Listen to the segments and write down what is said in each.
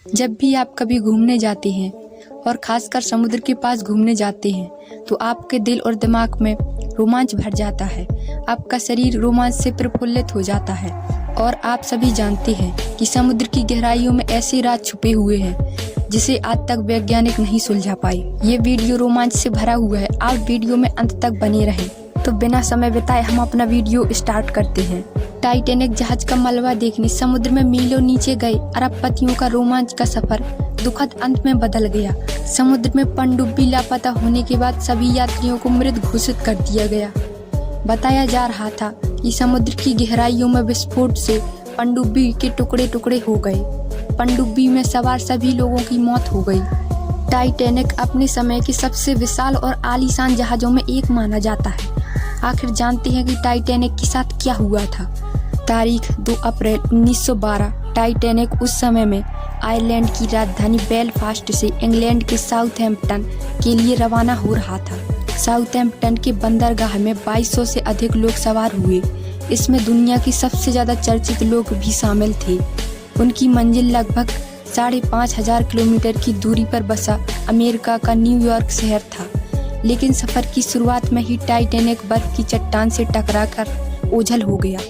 जब भी आप कभी घूमने जाते हैं और खासकर समुद्र के पास घूमने जाते हैं तो आपके दिल और दिमाग में रोमांच भर जाता है। आपका शरीर रोमांच से प्रफुल्लित हो जाता है और आप सभी जानते हैं कि समुद्र की गहराइयों में ऐसे राज छुपे हुए हैं जिसे आज तक वैज्ञानिक नहीं सुलझा पाए। ये वीडियो रोमांच से भरा हुआ है, आप वीडियो में अंत तक बने रहें। तो बिना समय बिताए हम अपना वीडियो स्टार्ट करते हैं। टाइटैनिक जहाज का मलबा देखने समुद्र में मीलों नीचे गए अरबपतियों का रोमांच का सफर दुखद अंत में बदल गया। समुद्र में पनडुब्बी लापता होने के बाद सभी यात्रियों को मृत घोषित कर दिया गया। बताया जा रहा था कि समुद्र की गहराइयों में विस्फोट से पनडुब्बी के टुकड़े टुकड़े हो गए। पनडुब्बी में सवार सभी लोगों की मौत हो गई। टाइटैनिक अपने समय के सबसे विशाल और आलीशान जहाजों में एक माना जाता है। आखिर जानते हैं कि टाइटैनिक के साथ क्या हुआ था। तारीख 2 अप्रैल 1912। टाइटैनिक उस समय में आयरलैंड की राजधानी बेलफास्ट से इंग्लैंड के साउथहैम्पटन के लिए रवाना हो रहा था। साउथहैम्पटन के बंदरगाह में 2200 से अधिक लोग सवार हुए। इसमें दुनिया के सबसे ज्यादा चर्चित लोग भी शामिल थे। उनकी मंजिल लगभग 5500 किलोमीटर की दूरी पर बसा अमेरिका का न्यूयॉर्क शहर था। लेकिन सफर की शुरुआत में ही टाइटैनिक बर्फ की चट्टान से टकराकर ओझल हो गया।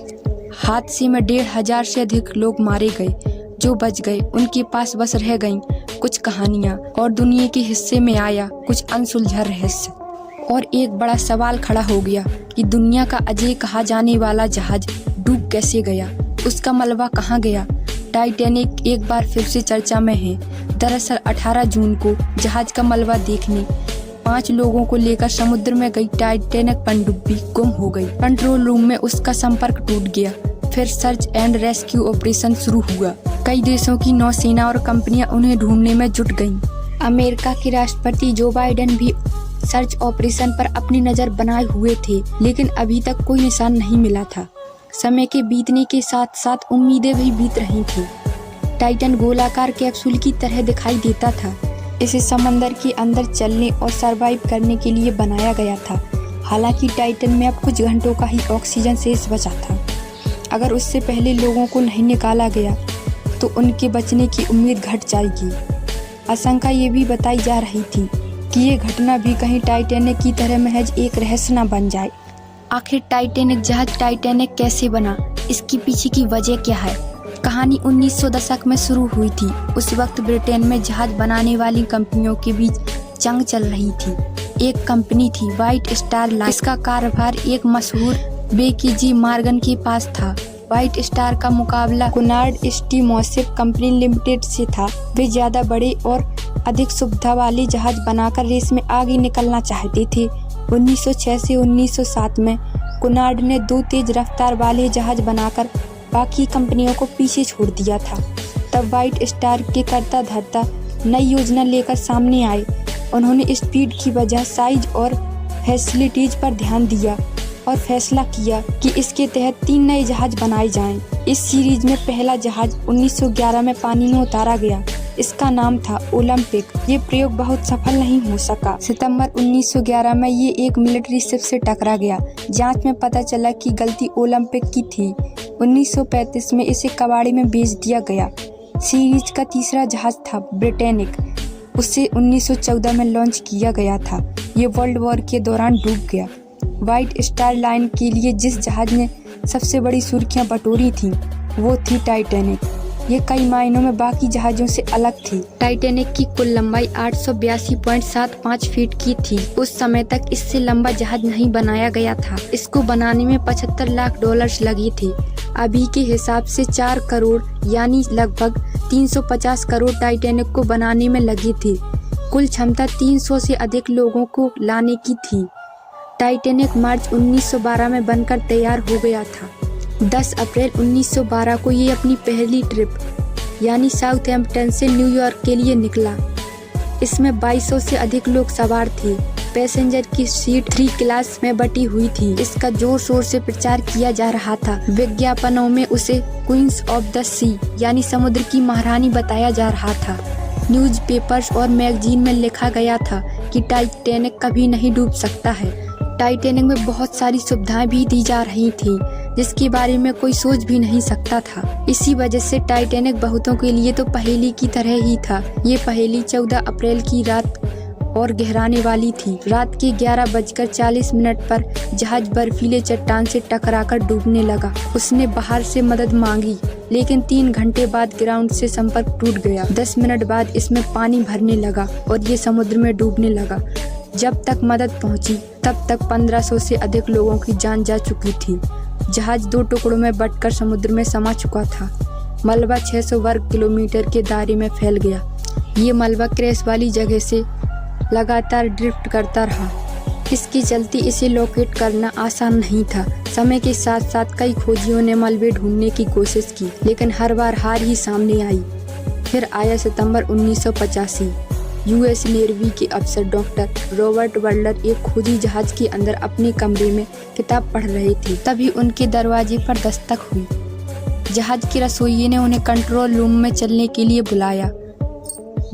हादसे में 1500 से अधिक लोग मारे गए। जो बच गए उनके पास बस रह गईं कुछ कहानियां और दुनिया के हिस्से में आया कुछ अनसुलझा रहस्य। और एक बड़ा सवाल खड़ा हो गया कि दुनिया का अजय कहा जाने वाला जहाज डूब कैसे गया, उसका मलबा कहाँ गया। टाइटैनिक एक बार फिर से चर्चा में है। दरअसल 18 जून को जहाज का मलबा देखने 5 लोगों को लेकर समुद्र में गई टाइटैनिक पनडुब्बी गुम हो गई। कंट्रोल रूम में उसका संपर्क टूट गया। फिर सर्च एंड रेस्क्यू ऑपरेशन शुरू हुआ। कई देशों की नौसेना और कंपनियां उन्हें ढूंढने में जुट गईं। अमेरिका के राष्ट्रपति जो बाइडेन भी सर्च ऑपरेशन पर अपनी नजर बनाए हुए थे, लेकिन अभी तक कोई निशान नहीं मिला था। समय के बीतने के साथ साथ उम्मीदें भी बीत रही थी। टाइटन गोलाकार कैप्सूल की तरह दिखाई देता था। इसे समंदर के अंदर चलने और सरवाइव करने के लिए बनाया गया था। हालांकि टाइटन में अब कुछ घंटों का ही ऑक्सीजन शेष बचा था। अगर उससे पहले लोगों को नहीं निकाला गया तो उनके बचने की उम्मीद घट जाएगी। आशंका ये भी बताई जा रही थी कि ये घटना भी कहीं टाइटैनिक की तरह महज एक रहस्य न बन जाए। आखिर टाइटैनिक जहाज टाइटैनिक कैसे बना, इसके पीछे की वजह क्या है। कहानी 1900 दशक में शुरू हुई थी। उस वक्त ब्रिटेन में जहाज बनाने वाली कंपनियों के बीच जंग चल रही थी। एक कंपनी थी व्हाइट स्टार लाइन। इसका कारोबार एक मशहूर बेकीजी मॉर्गन के पास था। व्हाइट स्टार का मुकाबला कुनार्ड स्टीमशिप कंपनी लिमिटेड से था। वे ज्यादा बड़े और अधिक सुविधा वाले जहाज बनाकर रेस में आगे निकलना चाहते थे। 1906 से 1907 में कुनार्ड ने 2 तेज रफ्तार वाले जहाज बनाकर बाकी कंपनियों को पीछे छोड़ दिया था। तब व्हाइट स्टार के कर्ता धर्ता नई योजना लेकर सामने आए। उन्होंने स्पीड की बजाय साइज और फैसिलिटीज पर ध्यान दिया और फैसला किया कि इसके तहत 3 नए जहाज बनाए जाएं। इस सीरीज में पहला जहाज 1911 में पानी में उतारा गया। इसका नाम था ओलंपिक। ये प्रयोग बहुत सफल नहीं हो सका। सितंबर 1911 में ये एक मिलिट्री शिप से टकरा गया। जांच में पता चला कि गलती ओलंपिक की थी। 1935 में इसे कबाड़े में बेच दिया गया। सीरीज का तीसरा जहाज था ब्रिटेनिक। उसे 1914 में लॉन्च किया गया था। ये वर्ल्ड वॉर के दौरान डूब गया। व्हाइट स्टार लाइन के लिए जिस जहाज ने सबसे बड़ी सुर्खियां बटोरी थी वो थी टाइटैनिक। ये कई मायनों में बाकी जहाजों से अलग थी। टाइटैनिक की कुल लंबाई 882.75 फीट की थी। उस समय तक इससे लंबा जहाज नहीं बनाया गया था। इसको बनाने में $75 लाख लगे थे। अभी के हिसाब से 4 करोड़ यानी लगभग 350 करोड़ टाइटैनिक को बनाने में लगे थे। कुल क्षमता 300 से अधिक लोगों को लाने की थी। टाइटैनिक मार्च 1912 में बनकर तैयार हो गया था। 10 अप्रैल 1912 को ये अपनी पहली ट्रिप यानी साउथहैम्पटन से न्यूयॉर्क के लिए निकला। इसमें 2200 से अधिक लोग सवार थे। पैसेंजर की सीट 3 क्लास में बटी हुई थी। इसका जोर शोर से प्रचार किया जा रहा था। विज्ञापनों में उसे क्वींस ऑफ द सी यानी समुद्र की महारानी बताया जा रहा था। न्यूज़पेपर्स और मैगजीन में लिखा गया था कि टाइटैनिक कभी नहीं डूब सकता है। टाइटैनिक में बहुत सारी सुविधाएं भी दी जा रही थी, जिसके बारे में कोई सोच भी नहीं सकता था। इसी वजह से टाइटैनिक बहुतों के लिए तो पहेली की तरह ही था। ये पहेली 14 अप्रैल की रात और गहराने वाली थी। रात के 11:40 पर जहाज बर्फीले चट्टान से टकराकर डूबने लगा। उसने बाहर से मदद मांगी, लेकिन 3 घंटे बाद ग्राउंड से संपर्क टूट गया। 10 मिनट बाद इसमें पानी भरने लगा और ये समुद्र में डूबने लगा। जब तक मदद पहुंची तब तक 1500 से अधिक लोगों की जान जा चुकी थी। जहाज 2 टुकड़ों में बंटकर समुद्र में समा चुका था। मलबा 600 वर्ग किलोमीटर के दायरे में फैल गया। ये मलबा क्रैश वाली जगह से लगातार ड्रिफ्ट करता रहा। इसके चलते इसे लोकेट करना आसान नहीं था। समय के साथ साथ कई खोजियों ने मलबे ढूंढने की कोशिश की, लेकिन हर बार हार ही सामने आई। फिर आया सितंबर 1985। यूएस नेवी के अफसर डॉक्टर रॉबर्ट बटलर एक खोजी जहाज के अंदर अपने कमरे में किताब पढ़ रहे थे। तभी उनके दरवाजे पर दस्तक हुई। जहाज के रसोइये ने उन्हें कंट्रोल रूम में चलने के लिए बुलाया।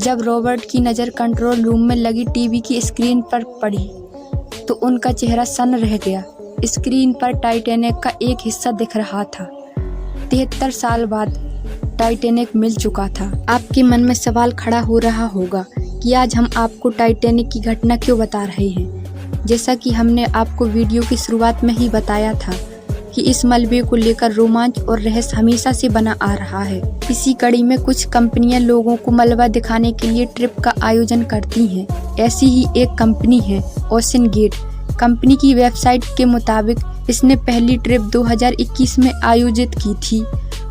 जब रॉबर्ट की नज़र कंट्रोल रूम में लगी टीवी की स्क्रीन पर पड़ी तो उनका चेहरा सन्न रह गया। स्क्रीन पर टाइटैनिक का एक हिस्सा दिख रहा था। 73 साल बाद टाइटैनिक मिल चुका था। आपके मन में सवाल खड़ा हो रहा होगा कि आज हम आपको टाइटैनिक की घटना क्यों बता रहे हैं। जैसा कि हमने आपको वीडियो की शुरुआत में ही बताया था कि इस मलबे को लेकर रोमांच और रहस्य हमेशा से बना आ रहा है। इसी कड़ी में कुछ कंपनियां लोगों को मलबा दिखाने के लिए ट्रिप का आयोजन करती हैं। ऐसी ही एक कंपनी है ओशन गेट। कंपनी की वेबसाइट के मुताबिक इसने पहली ट्रिप 2021 में आयोजित की थी।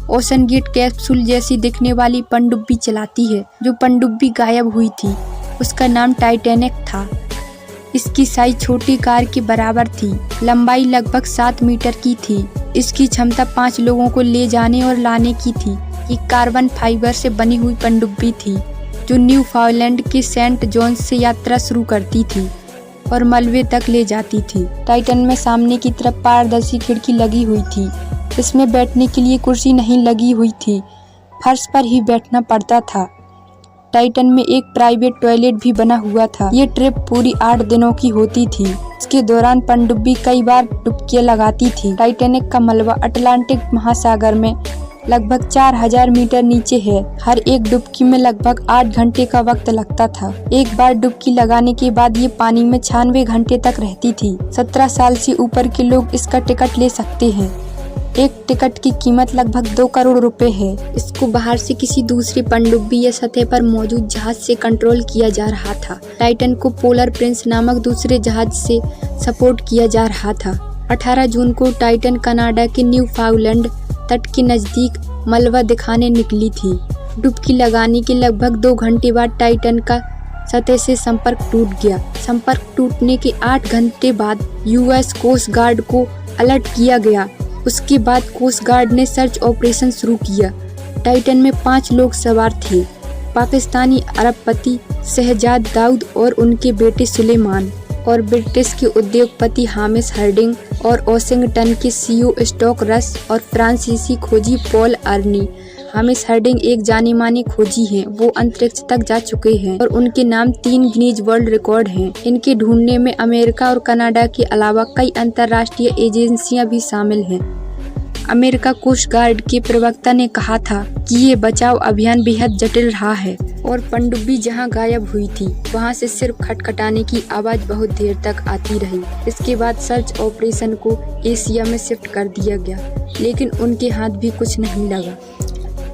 ओशन गेट कैप्सूल जैसी दिखने वाली पनडुब्बी चलाती है। जो पनडुब्बी गायब हुई थी उसका नाम टाइटैनिक था। इसकी साइज छोटी कार के बराबर थी। लंबाई लगभग 7 मीटर की थी। इसकी क्षमता 5 लोगों को ले जाने और लाने की थी। ये कार्बन फाइबर से बनी हुई पनडुब्बी थी जो न्यूफाउंडलैंड के सेंट जॉन्स से यात्रा शुरू करती थी और मलबे तक ले जाती थी। टाइटन में सामने की तरफ पारदर्शी खिड़की लगी हुई थी। इसमें बैठने के लिए कुर्सी नहीं लगी हुई थी, फर्श पर ही बैठना पड़ता था। टाइटन में एक प्राइवेट टॉयलेट भी बना हुआ था। ये ट्रिप पूरी 8 दिनों की होती थी। इसके दौरान पनडुब्बी कई बार डुबकियां लगाती थी। टाइटैनिक का मलबा अटलांटिक महासागर में लगभग 4000 मीटर नीचे है। हर एक डुबकी में लगभग 8 घंटे का वक्त लगता था। एक बार डुबकी लगाने के बाद ये पानी में 96 घंटे तक रहती थी। 17 साल से ऊपर के लोग इसका टिकट ले सकते हैं। एक टिकट की कीमत लगभग 2 करोड़ रुपए है। इसको बाहर से किसी दूसरी पनडुब्बी या सतह पर मौजूद जहाज से कंट्रोल किया जा रहा था। टाइटन को पोलर प्रिंस नामक दूसरे जहाज से सपोर्ट किया जा रहा था। 18 जून को टाइटन कनाडा के न्यूफाउंडलैंड तट के नजदीक मलबा दिखाने निकली थी। डुबकी लगाने के लगभग 2 घंटे बाद टाइटन का सतह से संपर्क टूट गया। संपर्क टूटने के 8 घंटे बाद यूएस कोस्ट गार्ड को अलर्ट किया गया। उसके बाद कोस्ट गार्ड ने सर्च ऑपरेशन शुरू किया। टाइटन में 5 लोग सवार थे। पाकिस्तानी अरबपति शहजाद दाऊद और उनके बेटे सुलेमान और ब्रिटिश के उद्योगपति हामिश हर्डिंग और वॉशिंगटन के सीईओ स्टॉक रस और फ्रांसीसी खोजी पॉल अर्नी। हामिश हर्डिंग एक जानी मानी खोजी हैं। वो अंतरिक्ष तक जा चुके हैं और उनके नाम 3 गिनीज वर्ल्ड रिकॉर्ड हैं। इनके ढूंढने में अमेरिका और कनाडा के अलावा कई अंतर्राष्ट्रीय एजेंसियां भी शामिल हैं। अमेरिका कोस्ट गार्ड के प्रवक्ता ने कहा था कि ये बचाव अभियान बेहद जटिल रहा है और पनडुब्बी जहां गायब हुई थी वहां से सिर्फ खटखटाने की आवाज बहुत देर तक आती रही। इसके बाद सर्च ऑपरेशन को एशिया में शिफ्ट कर दिया गया, लेकिन उनके हाथ भी कुछ नहीं लगा।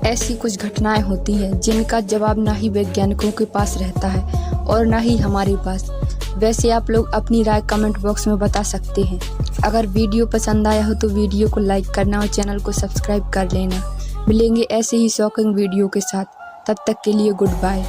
ऐसी कुछ घटनाएं होती हैं जिनका जवाब ना ही वैज्ञानिकों के पास रहता है और ना ही हमारे पास। वैसे आप लोग अपनी राय कमेंट बॉक्स में बता सकते हैं। अगर वीडियो पसंद आया हो तो वीडियो को लाइक करना और चैनल को सब्सक्राइब कर लेना। मिलेंगे ऐसे ही शॉकिंग वीडियो के साथ। तब तक के लिए गुड बाय।